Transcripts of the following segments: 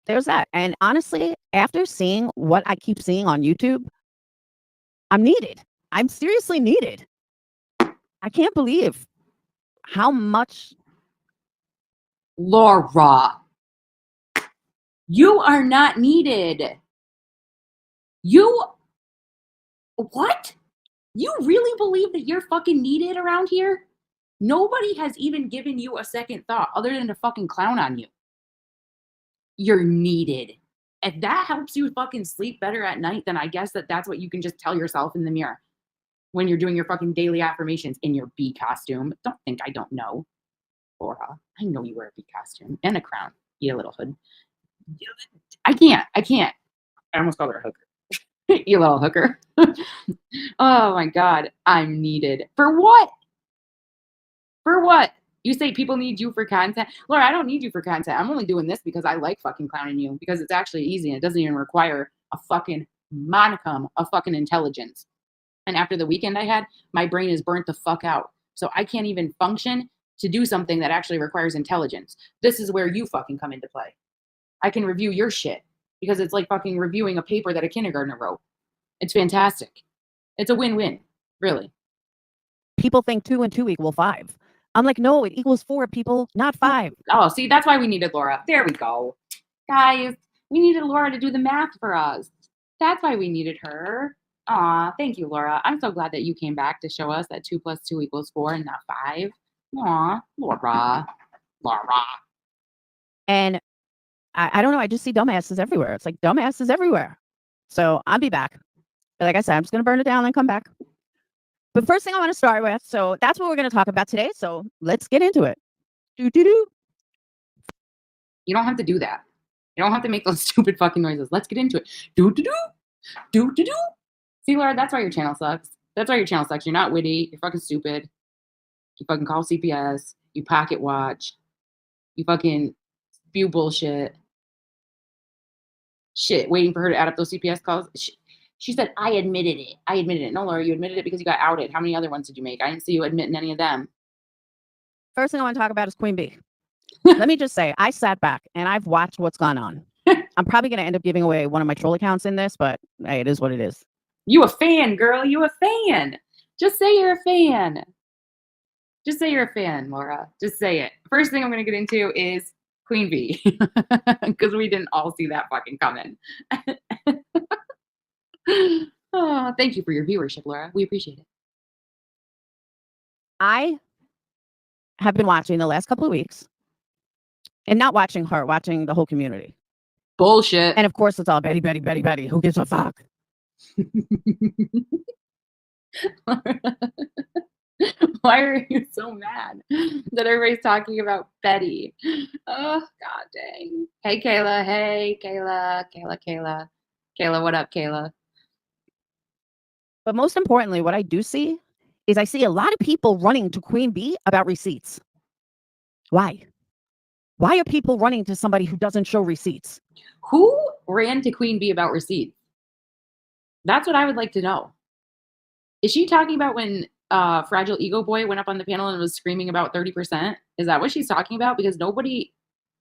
there's that. And honestly, after seeing what I keep seeing on YouTube, I'm needed. I'm seriously needed. I can't believe how much. Laura, you are not needed. What? You really believe that you're fucking needed around here? Nobody has even given you a second thought other than to fucking clown on you. You're needed. If that helps you fucking sleep better at night, then I guess that's what you can just tell yourself in the mirror when you're doing your fucking daily affirmations in your bee costume. Don't think I don't know, Laura. I know you wear a bee costume and a crown, you little hood. I can't. I almost called her a hooker. You little hooker. Oh my God. I'm needed. For what? For what? You say people need you for content? Laura, I don't need you for content. I'm only doing this because I like fucking clowning you because it's actually easy and it doesn't even require a fucking monicum of fucking intelligence. And after the weekend I had, my brain is burnt the fuck out. So I can't even function to do something that actually requires intelligence. This is where you fucking come into play. I can review your shit because it's like fucking reviewing a paper that a kindergartner wrote. It's fantastic. It's a win-win, really. People think 2 and 2 equal 5. I'm like, no, it equals 4, people, not 5. Oh, see, that's why we needed Laura. There we go. Guys, we needed Laura to do the math for us. That's why we needed her. Aw, thank you, Laura. I'm so glad that you came back to show us that 2 plus 2 equals 4 and not 5. Aw, Laura. And I don't know. I just see dumbasses everywhere. It's like dumbasses everywhere. So I'll be back. But like I said, I'm just going to burn it down and come back. But first thing I want to start with, so that's what we're going to talk about today. So let's get into it. Do. You don't have to do that. You don't have to make those stupid fucking noises. Let's get into it. Do. See, Laura, that's why your channel sucks. That's why your channel sucks. You're not witty. You're fucking stupid. You fucking call CPS. You pocket watch. You fucking spew bullshit. Shit, waiting for her to add up those CPS calls. She said, I admitted it. I admitted it. No, Laura, you admitted it because you got outed. How many other ones did you make? I didn't see you admitting any of them. First thing I want to talk about is Queen Bee. Let me just say, I sat back and I've watched what's gone on. I'm probably going to end up giving away one of my troll accounts in this, but hey, it is what it is. You a fan, girl. You a fan. Just say you're a fan. Just say you're a fan, Laura. Just say it. First thing I'm going to get into is Queen Bee. Because we didn't all see that fucking coming. Oh, thank you for your viewership, Laura. We appreciate it. I have been watching the last couple of weeks. And not watching her, watching the whole community. Bullshit. And of course, it's all Betty. Who gives a fuck? Why are you so mad that everybody's talking about Betty? Oh, God dang. Hey, Kayla. Hey, Kayla. Kayla, what up, Kayla? But most importantly, what I do see is I see a lot of people running to Queen Bee about receipts. Why? Why are people running to somebody who doesn't show receipts? Who ran to Queen Bee about receipts? That's what I would like to know. Is she talking about when Fragile Ego Boy went up on the panel and was screaming about 30%? Is that what she's talking about? Because nobody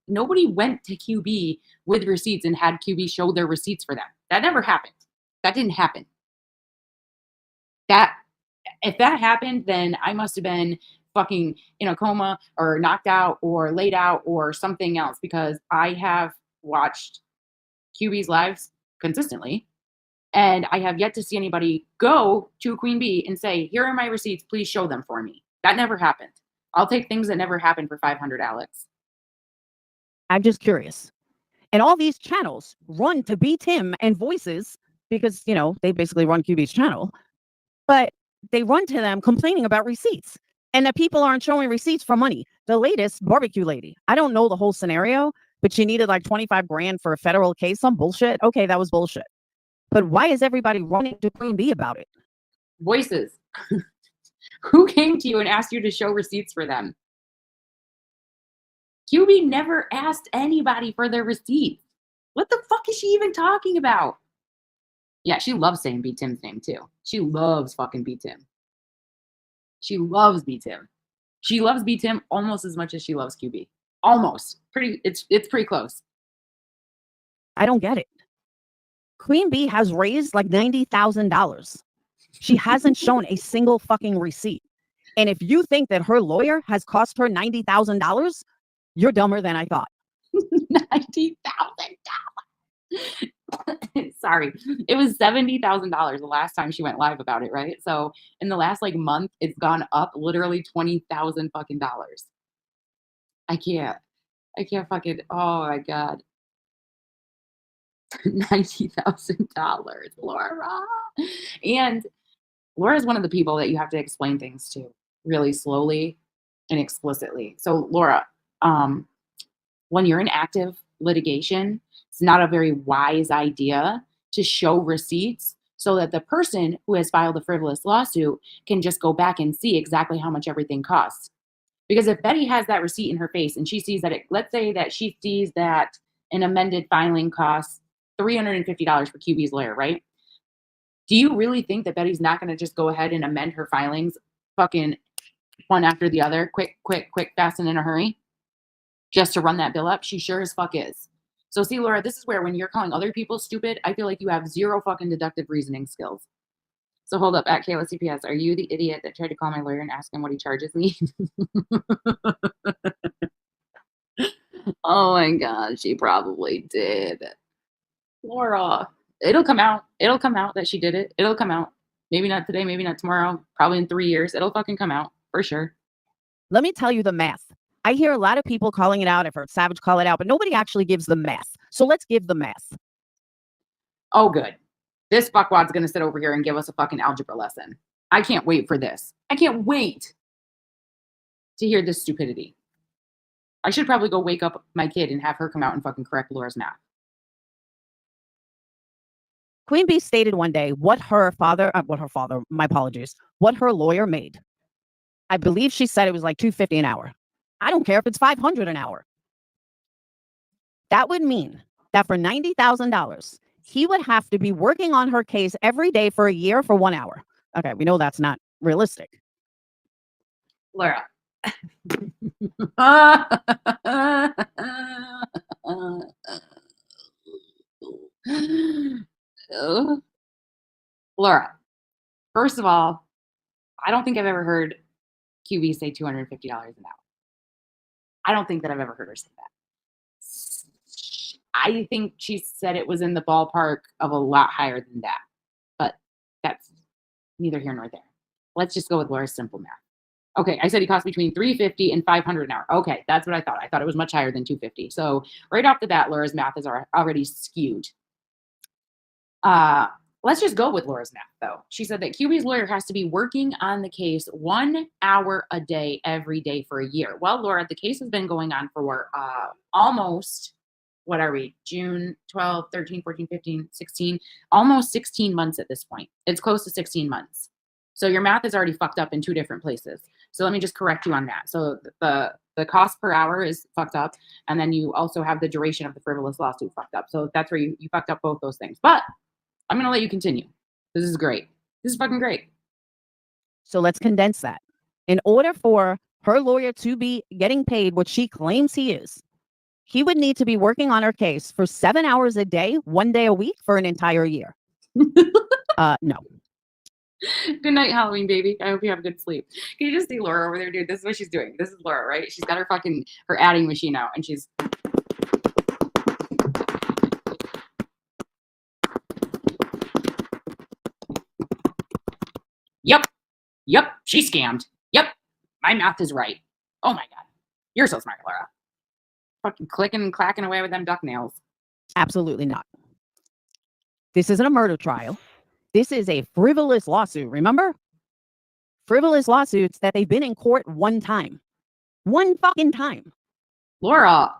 went to QB with receipts and had QB show their receipts for them. That never happened. That didn't happen. If that happened, then I must have been fucking in a coma or knocked out or laid out or something else, because I have watched QB's lives consistently and I have yet to see anybody go to Queen Bee and say, here are my receipts, please show them for me. That never happened. I'll take things that never happened for 500, Alex. I'm just curious. And all these channels run to beat him and voices because, you know, they basically run QB's channel, but they run to them complaining about receipts and that people aren't showing receipts for money. The latest barbecue lady, I don't know the whole scenario, but she needed like 25 grand for a federal case, some bullshit. Okay, that was bullshit. But why is everybody running to Queen Bee about it? Voices. Who came to you and asked you to show receipts for them? QB never asked anybody for their receipts. What the fuck is she even talking about? Yeah, she loves saying B. Tim's name too. She loves fucking B. Tim. She loves B. Tim. She loves B. Tim almost as much as she loves QB. Almost. It's pretty close. I don't get it. Queen Bee has raised like $90,000. She hasn't shown a single fucking receipt. And if you think that her lawyer has cost her $90,000, you're dumber than I thought. $90,000. Sorry. It was $70,000 the last time she went live about it, right? So in the last like month, it's gone up literally 20,000 fucking dollars. I can't fucking, oh my God. $90,000, Laura. And Laura's one of the people that you have to explain things to really slowly and explicitly. So Laura, when you're in active litigation, it's not a very wise idea to show receipts so that the person who has filed a frivolous lawsuit can just go back and see exactly how much everything costs. Because if Betty has that receipt in her face and she sees that let's say that she sees that an amended filing costs $350 for QB's lawyer, right? Do you really think that Betty's not going to just go ahead and amend her filings fucking one after the other, quick, fast, and in a hurry, just to run that bill up? She sure as fuck is. So see, Laura, this is where when you're calling other people stupid, I feel like you have zero fucking deductive reasoning skills. So hold up, at Kayla CPS, are you the idiot that tried to call my lawyer and ask him what he charges me? Oh my God, she probably did. Laura, it'll come out. It'll come out that she did it. It'll come out. Maybe not today, maybe not tomorrow, probably in 3 years. It'll fucking come out for sure. Let me tell you the math. I hear a lot of people calling it out. I've heard Savage call it out, but nobody actually gives the math. So let's give the math. Oh, good. This fuckwad's going to sit over here and give us a fucking algebra lesson. I can't wait for this. I can't wait to hear this stupidity. I should probably go wake up my kid and have her come out and fucking correct Laura's math. Queen Bee stated one day what her lawyer made. I believe she said it was like $250 an hour. I don't care if it's $500 an hour. That would mean that for $90,000, he would have to be working on her case every day for a year for 1 hour. Okay, we know that's not realistic. Laura. Laura, first of all, I don't think I've ever heard QB say $250 an hour. I don't think that I've ever heard her say that. I think she said it was in the ballpark of a lot higher than that, but that's neither here nor there. Let's just go with Laura's simple math. Okay, I said he cost between $350 and $500 an hour. Okay, that's what I thought. I thought it was much higher than $250. So right off the bat, Laura's math is already skewed. Let's just go with Laura's math, though. She said that QB's lawyer has to be working on the case 1 hour a day, every day for a year. Well, Laura, the case has been going on for almost, what are we, June 12, 13, 14, 15, 16, almost 16 months at this point. It's close to 16 months. So your math is already fucked up in 2 different places. So let me just correct you on that. So the cost per hour is fucked up. And then you also have the duration of the frivolous lawsuit fucked up. So that's where you fucked up both those things. But I'm going to let you continue. This is great. This is fucking great. So let's condense that. In order for her lawyer to be getting paid what she claims he is, he would need to be working on her case for 7 hours a day, 1 day a week for an entire year. No. Good night, Halloween, baby. I hope you have good sleep. Can you just see Laura over there, dude? This is what she's doing. This is Laura, right? She's got her adding machine out, and she's... Yep, she scammed. Yep, my math is right. Oh my God. You're so smart, Laura. Fucking clicking and clacking away with them duck nails. Absolutely not. This isn't a murder trial. This is a frivolous lawsuit, remember? Frivolous lawsuits that they've been in court 1 time. 1 fucking time. Laura.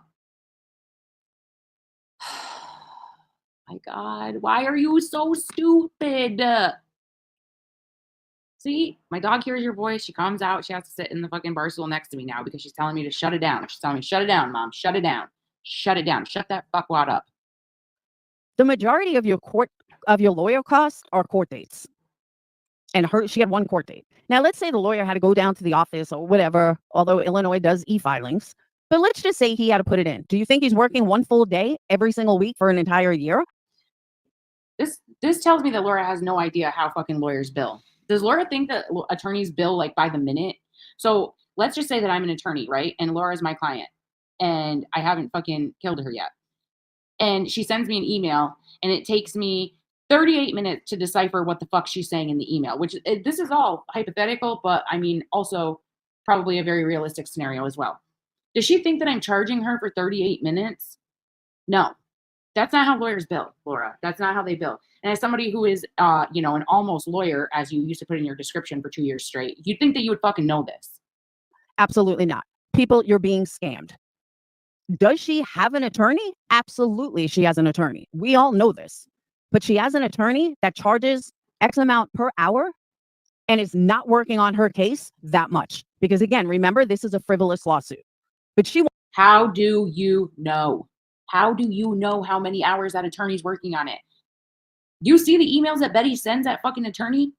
My God, why are you so stupid? See, my dog hears your voice. She comes out. She has to sit in the fucking bar stool next to me now because she's telling me to shut it down. She's telling me, shut it down, Mom. Shut it down. Shut it down. Shut that fuckwad up. The majority of your lawyer costs are court dates. And she had 1 court date. Now, let's say the lawyer had to go down to the office or whatever, although Illinois does e-filings. But let's just say he had to put it in. Do you think he's working one full day every single week for an entire year? This tells me that Laura has no idea how fucking lawyers bill. Does Laura think that attorneys bill like by the minute? So let's just say that I'm an attorney, right? And Laura's my client, and I haven't fucking killed her yet. And she sends me an email, and it takes me 38 minutes to decipher what the fuck she's saying in the email, which this is all hypothetical, but I mean, also probably a very realistic scenario as well. Does she think that I'm charging her for 38 minutes? No. That's not how lawyers bill, Laura. That's not how they bill. And as somebody who is, an almost lawyer, as you used to put in your description for 2 years straight, you'd think that you would fucking know this. Absolutely not. People, you're being scammed. Does she have an attorney? Absolutely, she has an attorney. We all know this. But she has an attorney that charges X amount per hour and is not working on her case that much. Because again, remember, this is a frivolous lawsuit. But how do you know? How do you know how many hours that attorney's working on it? You see the emails that Betty sends that fucking attorney?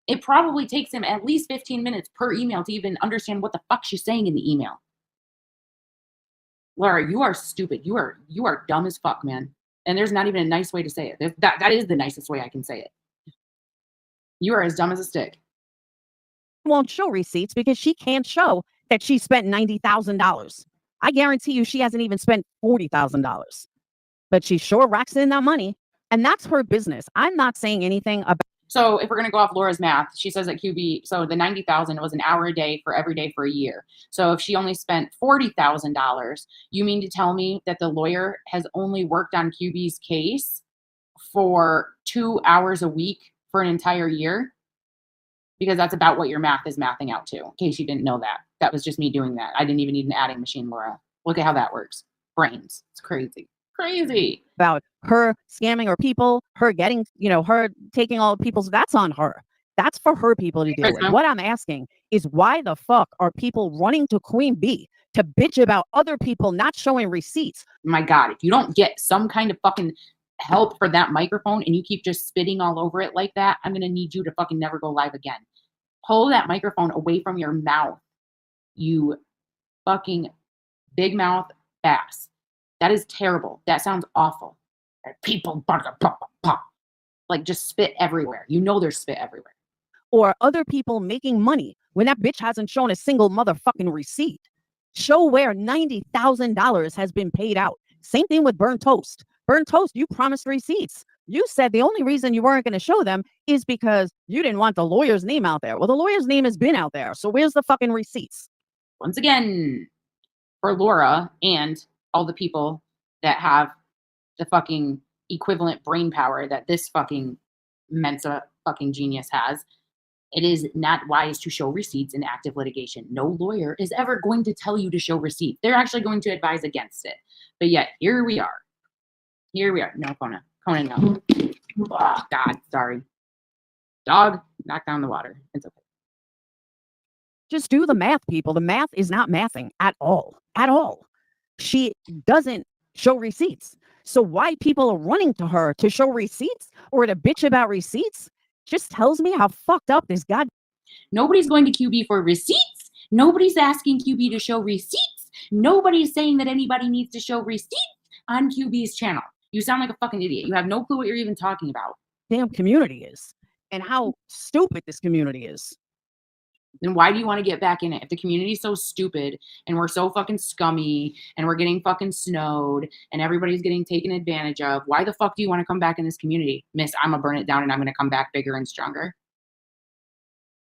It probably takes him at least 15 minutes per email to even understand what the fuck she's saying in the email. Laura, you are stupid. You are dumb as fuck, man. And there's not even a nice way to say it. That is the nicest way I can say it. You are as dumb as a stick. Won't show receipts because she can't show that she spent $90,000. I guarantee you she hasn't even spent $40,000. But she sure racks in that money, and that's her business. I'm not saying anything about. So if we're going to go off Laura's math, she says that QB, so the $90,000 was an hour a day for every day for a year. So if she only spent $40,000, you mean to tell me that the lawyer has only worked on QB's case for 2 hours a week for an entire year? Because that's about what your math is mathing out to, in case you didn't know that. That was just me doing that. I didn't even need an adding machine, Laura. Look at how that works. Brains. It's crazy. Crazy. About her scamming or people, her getting, her taking all people's, that's on her. That's for her people to deal with. What I'm asking is why the fuck are people running to Queen Bee to bitch about other people not showing receipts? My God, if you don't get some kind of fucking help for that microphone and you keep just spitting all over it like that, I'm going to need you to fucking never go live again. Pull that microphone away from your mouth, you fucking big mouth bass. That is terrible. That sounds awful. People like just spit everywhere. You know there's spit everywhere. Or other people making money when that bitch hasn't shown a single motherfucking receipt. Show where $90,000 has been paid out. Same thing with Burnt Toast. Burnt Toast, you promised receipts. You said the only reason you weren't going to show them is because you didn't want the lawyer's name out there. Well, the lawyer's name has been out there. So where's the fucking receipts? Once again, for Laura and all the people that have the fucking equivalent brain power that this fucking Mensa fucking genius has, it is not wise to show receipts in active litigation. No lawyer is ever going to tell you to show receipts. They're actually going to advise against it. But yet, here we are. Here we are. No, Conan, no. Oh, God, sorry. Dog, knock down the water. It's okay. Just do the math, people. The math is not mathing at all. At all. She doesn't show receipts. So why people are running to her to show receipts or to bitch about receipts just tells me how fucked up this god. Nobody's going to QB for receipts. Nobody's asking QB to show receipts. Nobody's saying that anybody needs to show receipts on QB's channel. You sound like a fucking idiot. You have no clue what you're even talking about. Damn community is and how stupid this community is. Then why do you want to get back in it? If the community's so stupid and we're so fucking scummy and we're getting fucking snowed and everybody's getting taken advantage of, why the fuck do you want to come back in this community? Miss, I'm going to burn it down and I'm going to come back bigger and stronger.